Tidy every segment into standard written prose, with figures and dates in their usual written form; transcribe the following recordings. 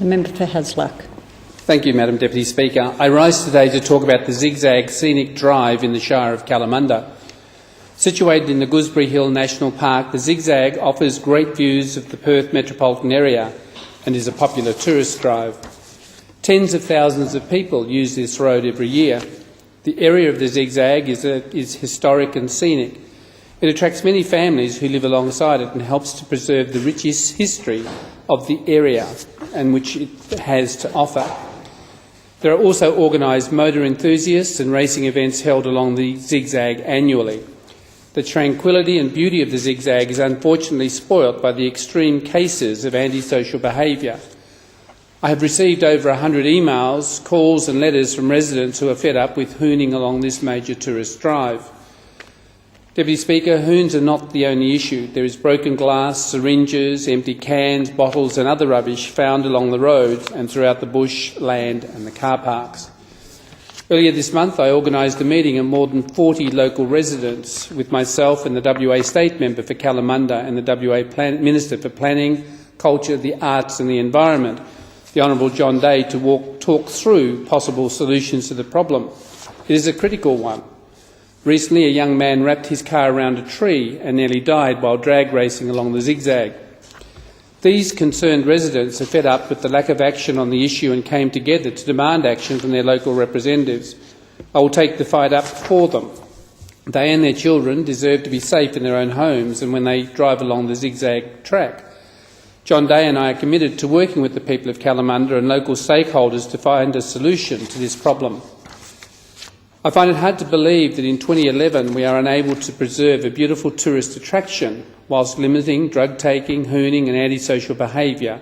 The member for Hasluck. Thank you, Madam Deputy Speaker. I rise today to talk about the Zig Zag Scenic Drive in the Shire of Kalamunda. Situated in the Gooseberry Hill National Park, the Zig Zag offers great views of the Perth metropolitan area and is a popular tourist drive. Tens of thousands of people use this road every year. The area of the Zig Zag is historic and scenic. It attracts many families who live alongside it and helps to preserve the rich history of the area and which it has to offer. There are also organised motor enthusiasts and racing events held along the Zig Zag annually. The tranquility and beauty of the Zig Zag is unfortunately spoilt by the extreme cases of antisocial behaviour. I have received over 100 emails, calls and letters from residents who are fed up with hooning along this major tourist drive. Deputy Speaker, hoons are not the only issue. There is broken glass, syringes, empty cans, bottles and other rubbish found along the road and throughout the bush, land and the car parks. Earlier this month I organised a meeting of more than 40 local residents with myself and the WA State Member for Kalamunda and the WA Minister for Planning, Culture, the Arts and the Environment, the Honourable John Day, to talk through possible solutions to the problem. It is a critical one. Recently, a young man wrapped his car around a tree and nearly died while drag racing along the Zig Zag. These concerned residents are fed up with the lack of action on the issue and came together to demand action from their local representatives. I will take the fight up for them. They and their children deserve to be safe in their own homes and when they drive along the Zig Zag track. John Day and I are committed to working with the people of Kalamunda and local stakeholders to find a solution to this problem. I find it hard to believe that in 2011 we are unable to preserve a beautiful tourist attraction whilst limiting drug taking, hooning and antisocial behaviour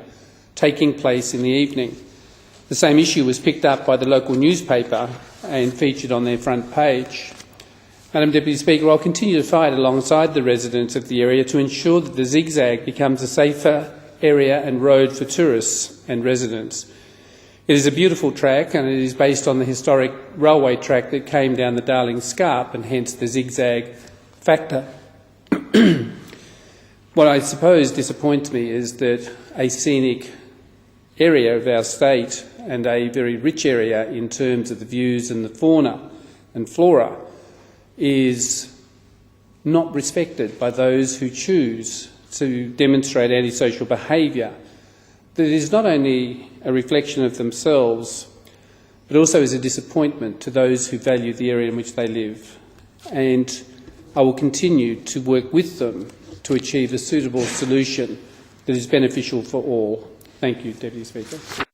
taking place in the evening. The same issue was picked up by the local newspaper and featured on their front page. Madam Deputy Speaker, I'll continue to fight alongside the residents of the area to ensure that the Zig Zag becomes a safer area and road for tourists and residents. It is a beautiful track and it is based on the historic railway track that came down the Darling Scarp and hence the Zig Zag factor. What I suppose disappoints me is that a scenic area of our state and a very rich area in terms of the views and the fauna and flora is not respected by those who choose to demonstrate antisocial behaviour. That it is not only a reflection of themselves, but also is a disappointment to those who value the area in which they live. And I will continue to work with them to achieve a suitable solution that is beneficial for all. Thank you, Deputy Speaker.